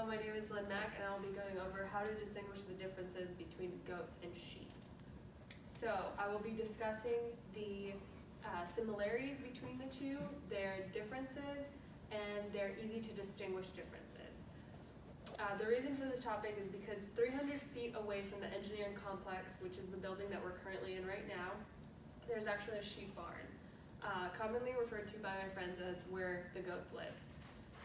my name is Lynn Mack, and I'll be going over how to distinguish the differences between goats and sheep. So I will be discussing the similarities between the two, their differences, and their easy to distinguish differences. The reason for this topic is because 300 feet away from the engineering complex, which is the building that we're currently in right now, there's actually a sheep barn, commonly referred to by my friends as where the goats live.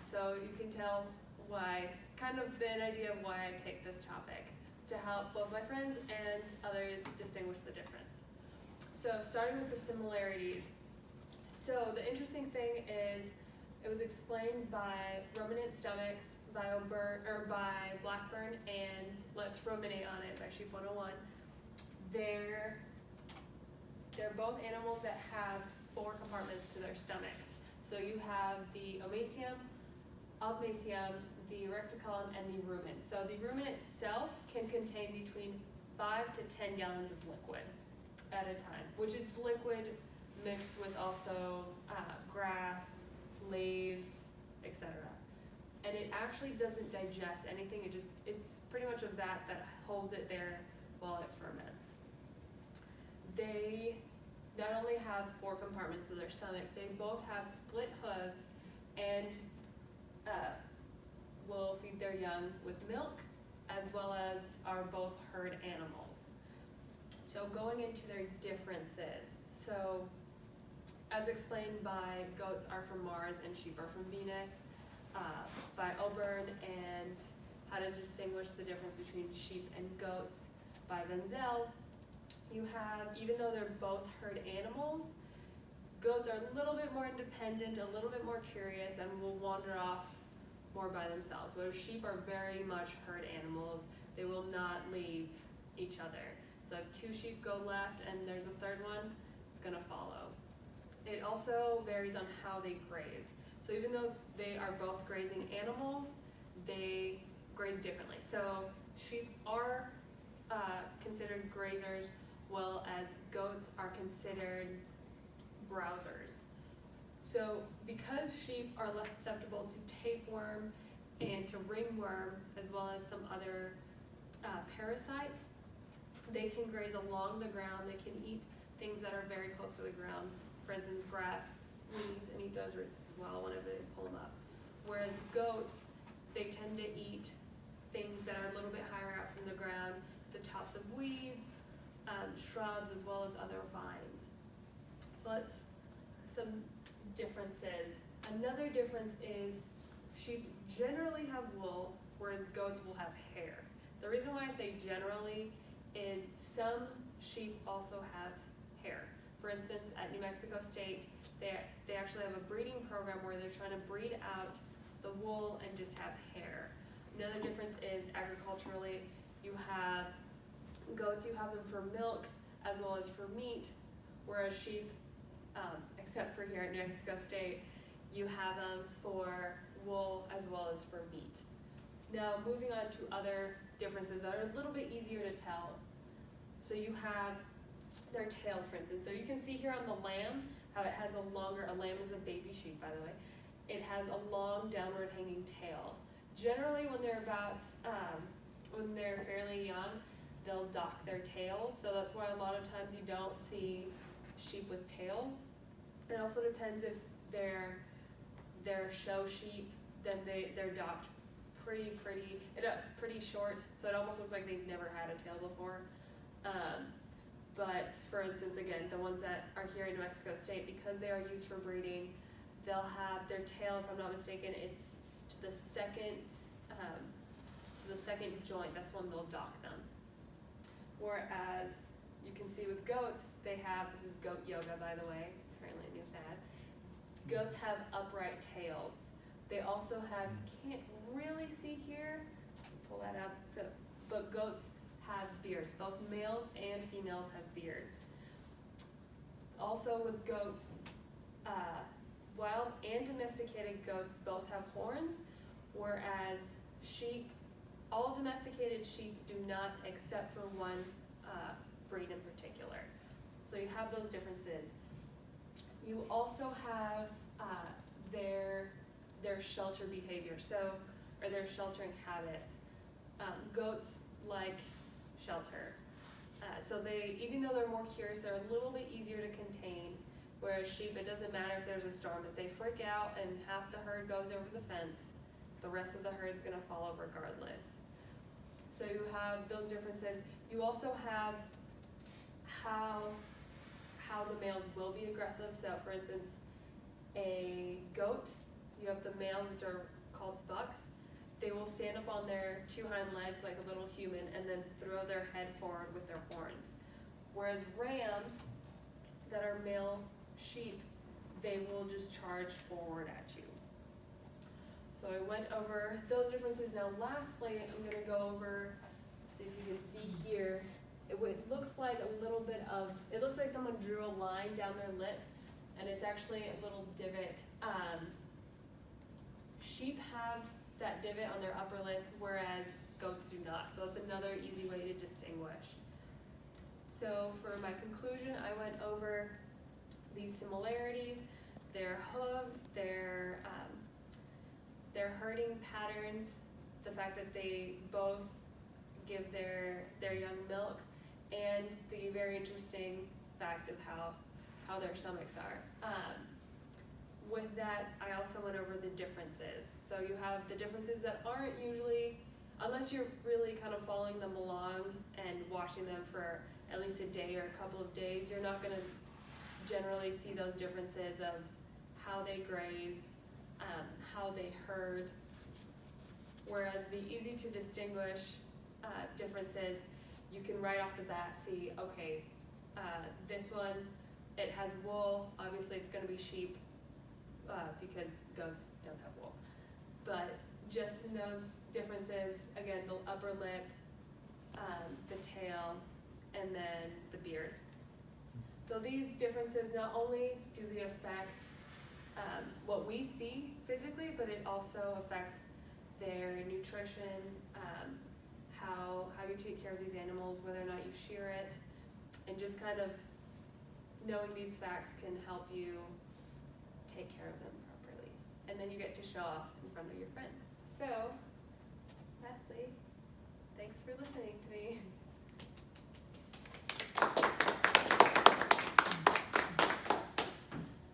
So you can tell why, kind of an idea of why I picked this topic, to help both my friends and others distinguish the difference. So starting with the similarities. So the interesting thing is it was explained by Ruminant Stomachs, by Blackburn, and Let's Ruminate on It by Sheep 101. They're both animals that have 4 compartments to their stomachs. So you have the omacium, obmacium, the reticulum, and the rumen. So the rumen itself can contain between 5 to 10 gallons of liquid at a time, which is liquid mixed with also grass, leaves, etc. And it actually doesn't digest anything. It's pretty much a vat that holds it there while it ferments. They not only have 4 compartments to their stomach, they both have split hooves and will feed their young with milk, as well as are both herd animals. So going into their differences. So as explained by goats are from Mars and sheep are from Venus, by Oburn, and how to distinguish the difference between sheep and goats by Wenzel. You have, even though they're both herd animals, goats are a little bit more independent, a little bit more curious, and will wander off more by themselves, whereas sheep are very much herd animals. They will not leave each other. So if 2 sheep go left and there's a third one, it's going to follow. It also varies on how they graze. So even though they are both grazing animals, they graze differently. So sheep are considered grazers, while as goats are considered browsers. So because sheep are less susceptible to tapeworm and to ringworm, as well as some other parasites, they can graze along the ground. They can eat things that are very close to the ground, for instance, grass, weeds, and eat those roots as well whenever they pull them up. Whereas goats, they tend to eat things that are a little bit higher out from the ground, the tops of weeds, shrubs, as well as other vines. So that's some differences. Another difference is sheep generally have wool, whereas goats will have hair. The reason why I say generally is some sheep also have hair. For instance, at New Mexico State, they actually have a breeding program where they're trying to breed out the wool and just have hair. Another difference is agriculturally, you have goats, you have them for milk as well as for meat, whereas sheep, except for here at New Mexico State, you have them for wool as well as for meat. Now moving on to other differences that are a little bit easier to tell. So you have their tails, for instance. So you can see here on the lamb how it has a lamb is a baby sheep, by the way. It has a long downward hanging tail. Generally when they're fairly young, they'll dock their tails. So that's why a lot of times you don't see sheep with tails. It also depends if they're show sheep, then they're docked pretty short, so it almost looks like they've never had a tail before. But for instance, again, the ones that are here in New Mexico State, because they are used for breeding, they'll have their tail, if I'm not mistaken, it's to the second joint. That's when they'll dock them. Whereas you can see with goats, they have, this is goat yoga, by the way, it's apparently a new fad. Goats have upright tails. They also have, you can't really see here, pull that up, but goats have beards. Both males and females have beards. Also with goats, wild and domesticated goats both have horns, whereas sheep, all domesticated sheep do not, except for one breed in particular. So you have those differences. You also have their shelter behavior. So or their sheltering habits. Goats like shelter. So even though they're more curious, they're a little bit easier to contain, whereas sheep, it doesn't matter if there's a storm. If they freak out and half the herd goes over the fence, the rest of the herd's gonna follow regardless. So you have those differences. You also have how the males will be aggressive. So for instance, a goat, you have the males, which are called bucks. They will stand up on their two hind legs like a little human and then throw their head forward with their horns. Whereas rams that are male sheep, they will just charge forward at you. So I went over those differences. Now lastly, I'm going to go over, see if you can see here, it looks like it looks like someone drew a line down their lip, and it's actually a little divot. Sheep have that divot on their upper lip, whereas goats do not. So it's another easy way to distinguish. So for my conclusion, I went over these similarities, their hooves, their herding patterns, the fact that they both give their young milk, and the very interesting fact of how their stomachs are. With that, I also went over the differences. So you have the differences that aren't usually, unless you're really kind of following them along and watching them for at least a day or a couple of days, you're not going to generally see those differences of how they graze, how they herd. Whereas the easy to distinguish differences, you can right off the bat see, okay, this one, it has wool, obviously it's going to be sheep, because goats don't have wool. But just in those differences, again, the upper lip, the tail, and then the beard. So these differences not only do they affect what we see physically, but it also affects their nutrition, how you take care of these animals, whether or not you shear it, and just kind of knowing these facts can help you take care of them properly. And then you get to show off in front of your friends. So, lastly, thanks for listening to